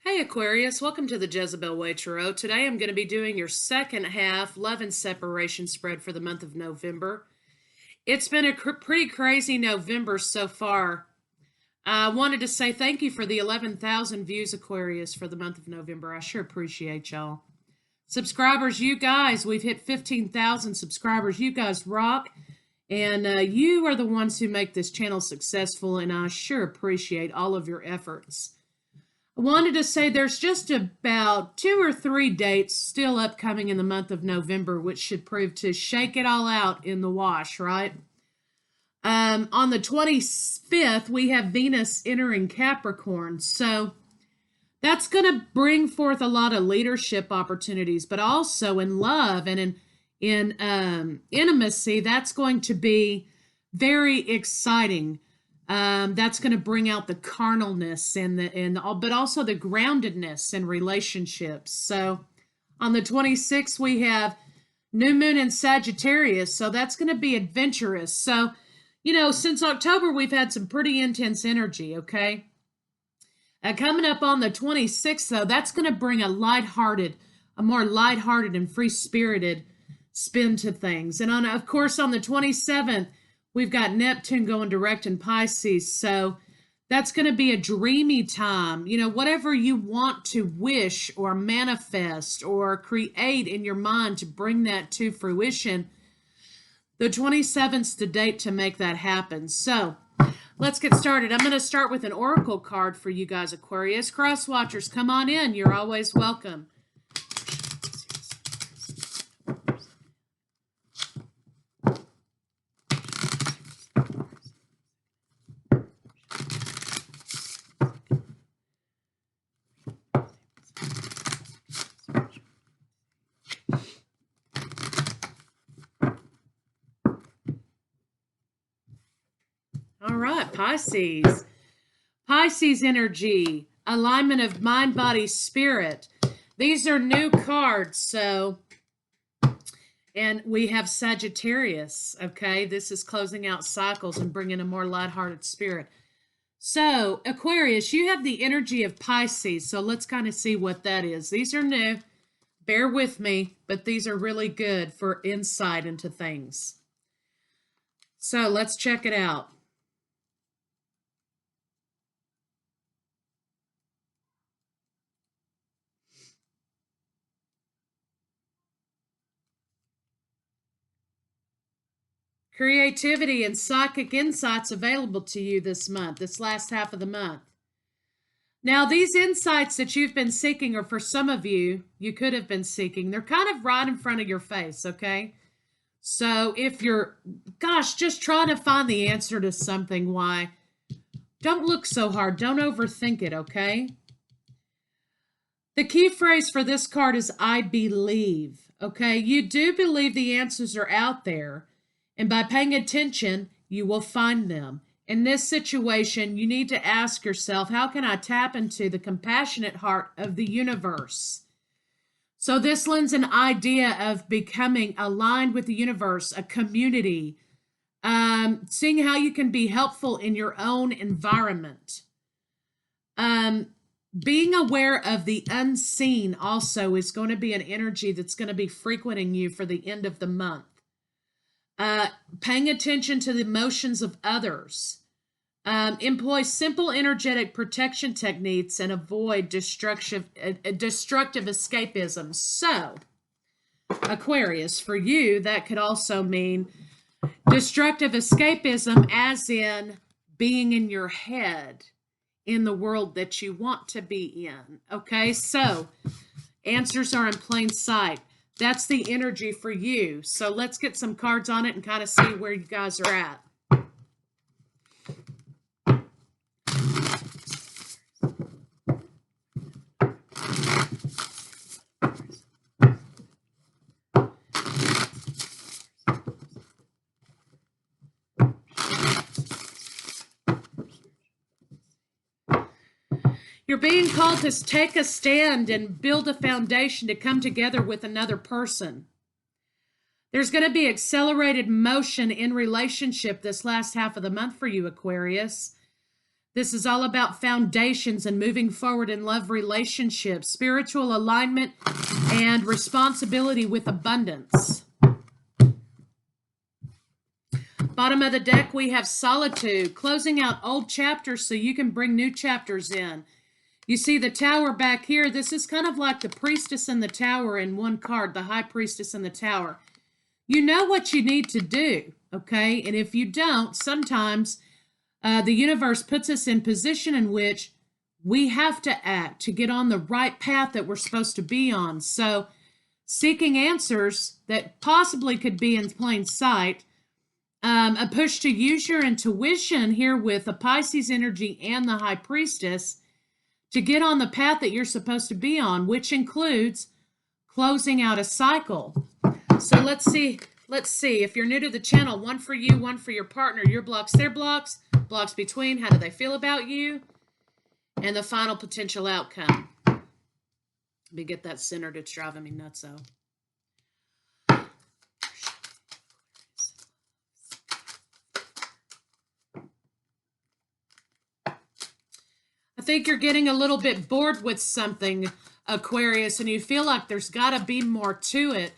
Hey Aquarius, welcome to the Jezebel Way Tarot. Today I'm going to be doing your second half love and separation spread for the month of November. It's been a pretty crazy November so far. I wanted to say thank you for the 11,000 views, Aquarius, for the month of November. I sure appreciate y'all. Subscribers, you guys, we've hit 15,000 subscribers. You guys rock. And you are the ones who make this channel successful, and I sure appreciate all of your efforts. I wanted to say there's just about 2 or 3 dates still upcoming in the month of November, which should prove to shake it all out in the wash, right? On the 25th, we have Venus entering Capricorn. So that's going to bring forth a lot of leadership opportunities, but also in love and in intimacy, that's going to be very exciting. That's going to bring out the carnalness but also the groundedness in relationships. So on the 26th, we have new moon in Sagittarius. So that's going to be adventurous. So, since October, we've had some pretty intense energy. Okay. Coming up on the 26th, though, that's going to bring a more lighthearted and free-spirited spin to things. And of course, on the 27th, we've got Neptune going direct in Pisces, so that's going to be a dreamy time. Whatever you want to wish or manifest or create in your mind to bring that to fruition, the 27th's the date to make that happen. So let's get started. I'm going to start with an oracle card for you guys, Aquarius. Cross watchers, come on in. You're always welcome. All right, Pisces. Pisces energy, alignment of mind, body, spirit. These are new cards, and we have Sagittarius, okay? This is closing out cycles and bringing a more lighthearted spirit. So, Aquarius, you have the energy of Pisces, so let's kind of see what that is. These are new. Bear with me, but these are really good for insight into things. So, let's check it out. Creativity and psychic insights available to you this month, this last half of the month. Now, these insights that you've been seeking, or for some of you, you could have been seeking, they're kind of right in front of your face, okay? So if you're, just trying to find the answer to something, why? Don't look so hard. Don't overthink it, okay? The key phrase for this card is, I believe, okay? You do believe the answers are out there. And by paying attention, you will find them. In this situation, you need to ask yourself, how can I tap into the compassionate heart of the universe? So this lends an idea of becoming aligned with the universe, a community, seeing how you can be helpful in your own environment. Being aware of the unseen also is going to be an energy that's going to be frequenting you for the end of the month. Paying attention to the emotions of others. Employ simple energetic protection techniques and avoid destructive escapism. So, Aquarius, for you, that could also mean destructive escapism, as in being in your head in the world that you want to be in. Okay, so answers are in plain sight. That's the energy for you. So let's get some cards on it and kind of see where you guys are at. You're being called to take a stand and build a foundation to come together with another person. There's going to be accelerated motion in relationship this last half of the month for you, Aquarius. This is all about foundations and moving forward in love relationships, spiritual alignment, and responsibility with abundance. Bottom of the deck, we have solitude, closing out old chapters so you can bring new chapters in. You see the tower back here. This is kind of like the priestess and the tower in one card, the high priestess and the tower. You know what you need to do, okay? And if you don't, sometimes the universe puts us in position in which we have to act to get on the right path that we're supposed to be on. So seeking answers that possibly could be in plain sight, a push to use your intuition here with the Pisces energy and the high priestess to get on the path that you're supposed to be on, which includes closing out a cycle. So let's see. If you're new to the channel, one for you, one for your partner, your blocks, their blocks, blocks between, how do they feel about you, and the final potential outcome. Let me get that centered. It's driving me nuts, though. I think you're getting a little bit bored with something, Aquarius, and you feel like there's got to be more to it.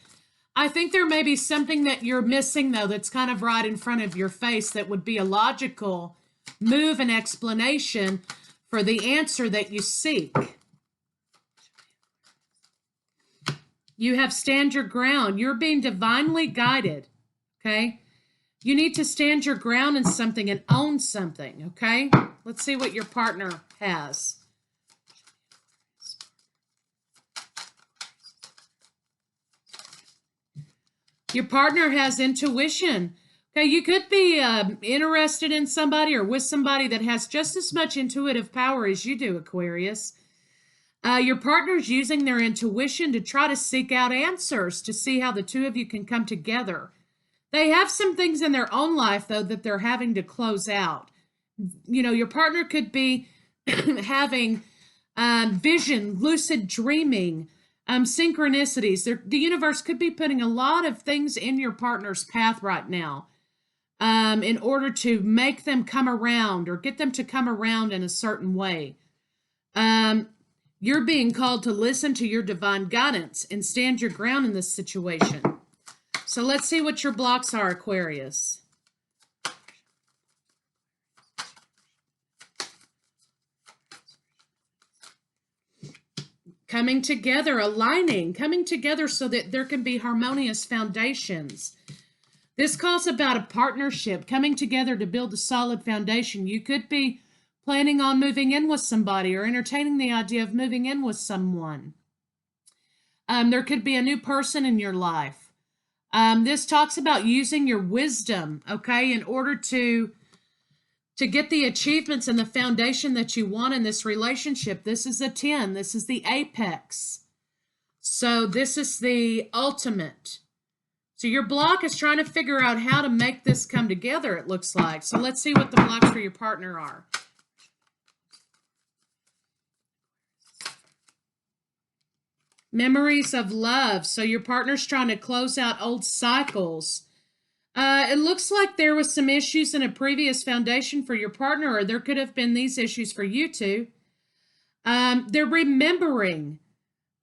I think there may be something that you're missing, though, that's kind of right in front of your face that would be a logical move and explanation for the answer that you seek. You have stand your ground. You're being divinely guided, okay? You need to stand your ground in something and own something, okay? Let's see what your partner has. Your partner has intuition. Okay, you could be interested in somebody or with somebody that has just as much intuitive power as you do, Aquarius. Your partner's using their intuition to try to seek out answers to see how the two of you can come together. They have some things in their own life, though, that they're having to close out. You know, your partner could be having vision, lucid dreaming, synchronicities. The universe could be putting a lot of things in your partner's path right now in order to make them come around or get them to come around in a certain way. You're being called to listen to your divine guidance and stand your ground in this situation. So let's see what your blocks are, Aquarius. Coming together, aligning, coming together so that there can be harmonious foundations. This calls about a partnership, coming together to build a solid foundation. You could be planning on moving in with somebody or entertaining the idea of moving in with someone. There could be a new person in your life. This talks about using your wisdom, okay, in order to get the achievements and the foundation that you want in this relationship. This is a 10. This is the apex. So this is the ultimate. So your block is trying to figure out how to make this come together, it looks like. So let's see what the blocks for your partner are. Memories of love. So your partner's trying to close out old cycles. It looks like there was some issues in a previous foundation for your partner, or there could have been these issues for you two. They're remembering,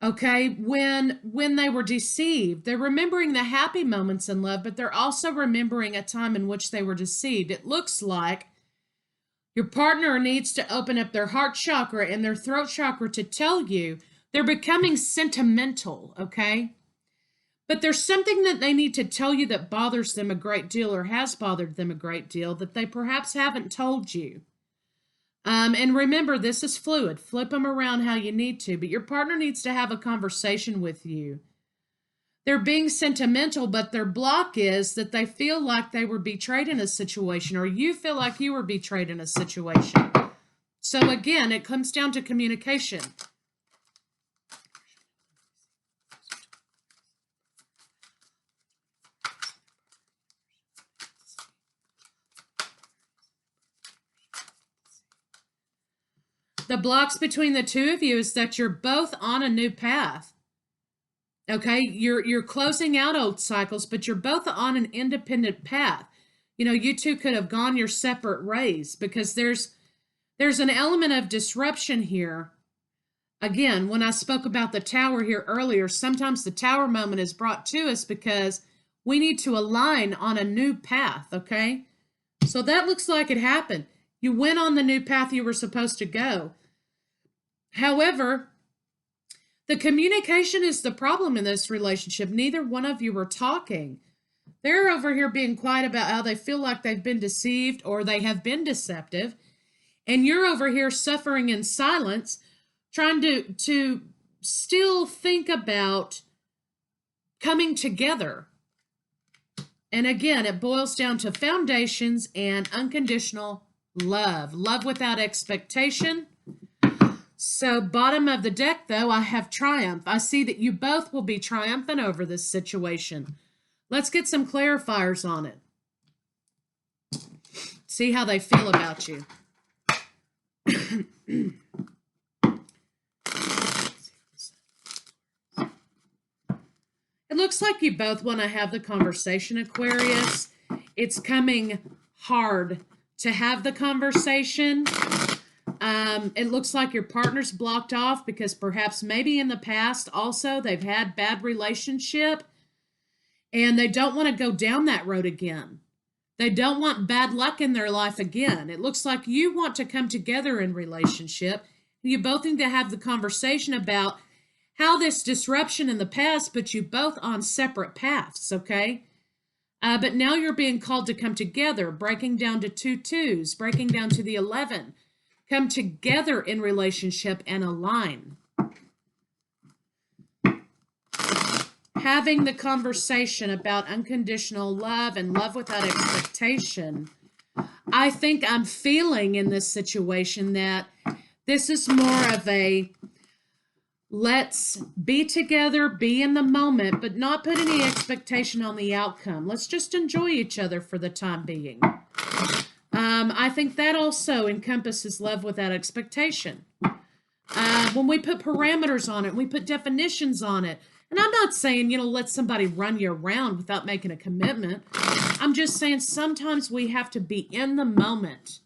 okay, when they were deceived. They're remembering the happy moments in love, but they're also remembering a time in which they were deceived. It looks like your partner needs to open up their heart chakra and their throat chakra to tell you they're becoming sentimental, okay? But there's something that they need to tell you that bothers them a great deal or has bothered them a great deal that they perhaps haven't told you. And remember, this is fluid. Flip them around how you need to, but your partner needs to have a conversation with you. They're being sentimental, but their block is that they feel like they were betrayed in a situation, or you feel like you were betrayed in a situation. So again, it comes down to communication. The blocks between the two of you is that you're both on a new path. Okay, you're closing out old cycles, but you're both on an independent path. You know, you two could have gone your separate ways because there's There's an element of disruption here. Again, when I spoke about the tower here earlier, sometimes the tower moment is brought to us because we need to align on a new path, okay? So that looks like it happened. You went on the new path you were supposed to go. However, the communication is the problem in this relationship. Neither one of you were talking. They're over here being quiet about how they feel like they've been deceived or they have been deceptive. And you're over here suffering in silence, trying to still think about coming together. And again, it boils down to foundations and unconditional love. Love without expectation. So bottom of the deck, though, I have triumph. I see that you both will be triumphant over this situation. Let's get some clarifiers on it. See how they feel about you. It looks like you both want to have the conversation, Aquarius. It's coming hard to have the conversation. It looks like your partner's blocked off because perhaps maybe in the past also they've had bad relationship and they don't want to go down that road again. They don't want bad luck in their life again. It looks like you want to come together in relationship. You both need to have the conversation about how this disruption in the past put you both on separate paths, okay? But now you're being called to come together, breaking down to 2 2s, breaking down to the 11. Come together in relationship and align. Having the conversation about unconditional love and love without expectation. I think I'm feeling in this situation that this is more of a let's be together, be in the moment, but not put any expectation on the outcome. Let's just enjoy each other for the time being. I think that also encompasses love without expectation. When we put parameters on it, we put definitions on it. And I'm not saying, let somebody run you around without making a commitment. I'm just saying sometimes we have to be in the moment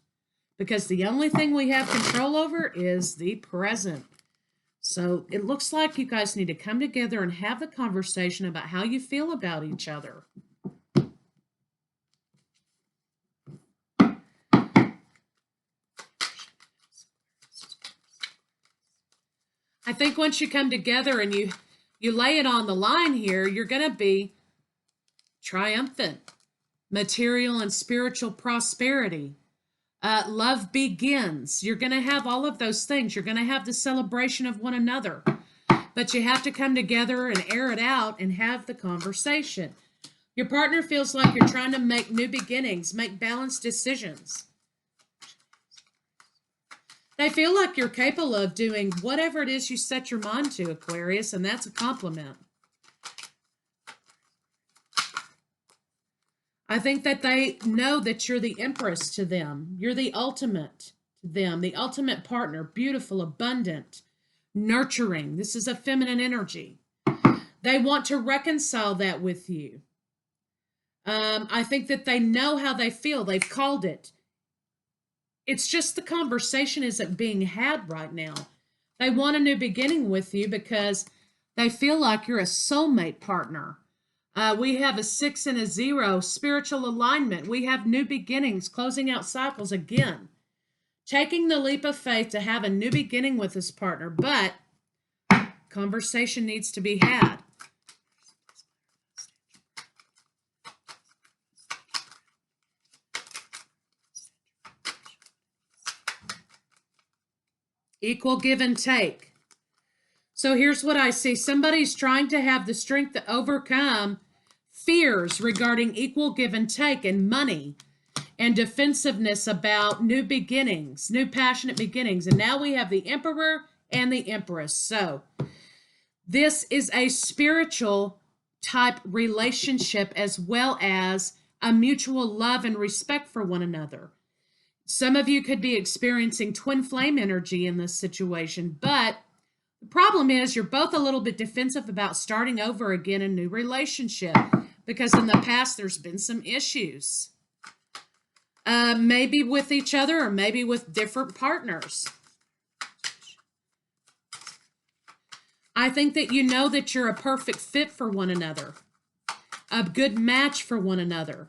because the only thing we have control over is the present. So it looks like you guys need to come together and have the conversation about how you feel about each other. I think once you come together and you lay it on the line here, you're going to be triumphant, material and spiritual prosperity. Love begins. You're going to have all of those things. You're going to have the celebration of one another. But you have to come together and air it out and have the conversation. Your partner feels like you're trying to make new beginnings, make balanced decisions. They feel like you're capable of doing whatever it is you set your mind to, Aquarius, and that's a compliment. I think that they know that you're the empress to them. You're the ultimate to them, the ultimate partner, beautiful, abundant, nurturing. This is a feminine energy. They want to reconcile that with you. I think that they know how they feel. They've called it. It's just the conversation isn't being had right now. They want a new beginning with you because they feel like you're a soulmate partner. We have a 6 and a 0, spiritual alignment. We have new beginnings, closing out cycles again. Taking the leap of faith to have a new beginning with this partner, but conversation needs to be had. Equal give and take. So here's what I see. Somebody's trying to have the strength to overcome fears regarding equal give and take and money and defensiveness about new beginnings, new passionate beginnings. And now we have the Emperor and the Empress. So this is a spiritual type relationship as well as a mutual love and respect for one another. Some of you could be experiencing twin flame energy in this situation, but the problem is you're both a little bit defensive about starting over again in a new relationship because in the past there's been some issues. maybe with each other or maybe with different partners. I think that you know that you're a perfect fit for one another, a good match for one another.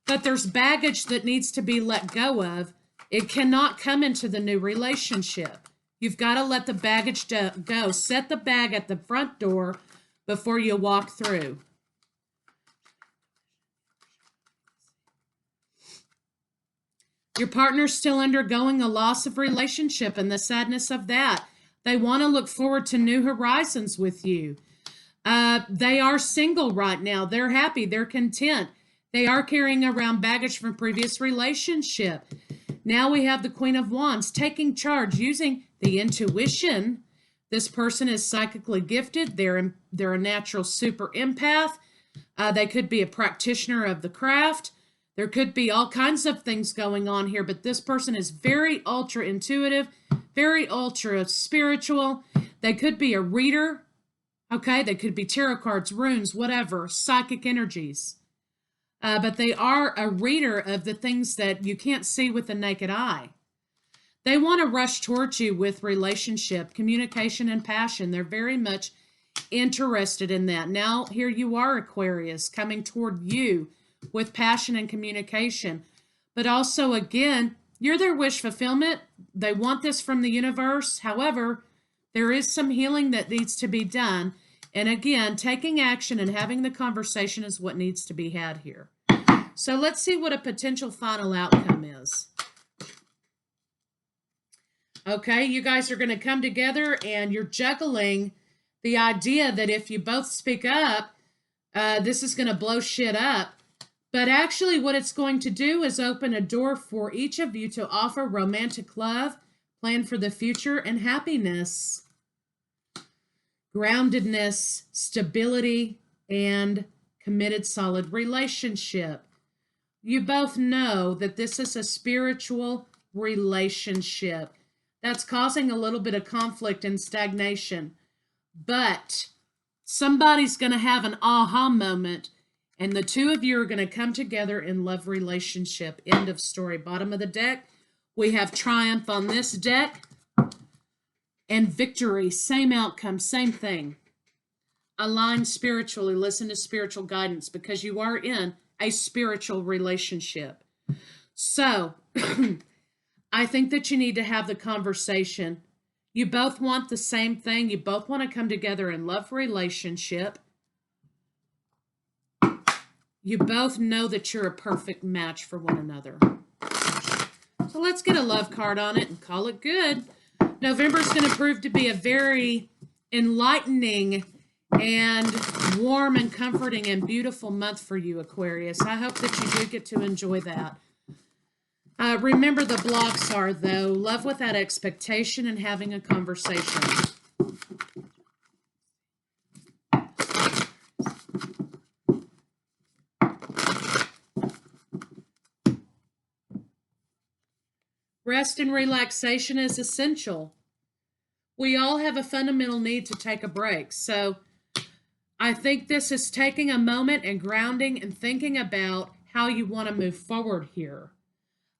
But there's baggage that needs to be let go of. It cannot come into the new relationship. You've got to let the baggage go. Set the bag at the front door before you walk through. Your partner's still undergoing a loss of relationship and the sadness of that. They want to look forward to new horizons with you. They are single right now. They're happy. They're content. They are carrying around baggage from previous relationship. Now we have the Queen of Wands taking charge, using the intuition. This person is psychically gifted. They're a natural super empath. They could be a practitioner of the craft. There could be all kinds of things going on here, but this person is very ultra intuitive, very ultra spiritual. They could be a reader. Okay, they could be tarot cards, runes, whatever, psychic energies. But they are a reader of the things that you can't see with the naked eye. They want to rush towards you with relationship, communication, and passion. They're very much interested in that. Now, here you are, Aquarius, coming toward you with passion and communication. But also, again, you're their wish fulfillment. They want this from the universe. However, there is some healing that needs to be done. And again, taking action and having the conversation is what needs to be had here. So let's see what a potential final outcome is. Okay, you guys are going to come together and you're juggling the idea that if you both speak up, this is going to blow shit up. But actually what it's going to do is open a door for each of you to offer romantic love, plan for the future, and happiness, groundedness, stability, and committed solid relationship. You both know that this is a spiritual relationship that's causing a little bit of conflict and stagnation. But somebody's going to have an aha moment, and the two of you are going to come together in love relationship. End of story. Bottom of the deck, we have triumph on this deck and victory. Same outcome, same thing. Align spiritually. Listen to spiritual guidance because you are in a spiritual relationship. So I think that you need to have the conversation. You both want the same thing. You both want to come together in love relationship. You both know that you're a perfect match for one another. So let's get a love card on it and call it good. November is going to prove to be a very enlightening and warm and comforting and beautiful month for you, Aquarius. I hope that you do get to enjoy that. Remember the blocks are, though, love without expectation and having a conversation. Rest and relaxation is essential. We all have a fundamental need to take a break. So I think this is taking a moment and grounding and thinking about how you want to move forward here.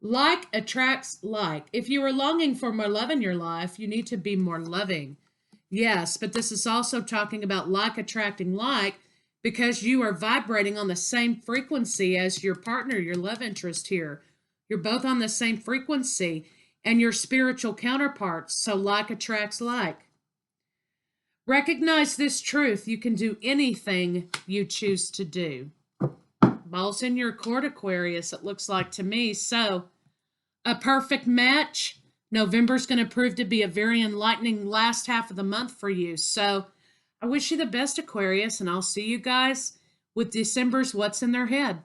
Like attracts like. If you are longing for more love in your life, you need to be more loving. Yes, but this is also talking about like attracting like because you are vibrating on the same frequency as your partner, your love interest here. You're both on the same frequency and your spiritual counterparts, so like attracts like. Recognize this truth. You can do anything you choose to do. Ball's in your court, Aquarius, it looks like to me. So, a perfect match. November's going to prove to be a very enlightening last half of the month for you. So, I wish you the best, Aquarius, and I'll see you guys with December's What's in Their Head.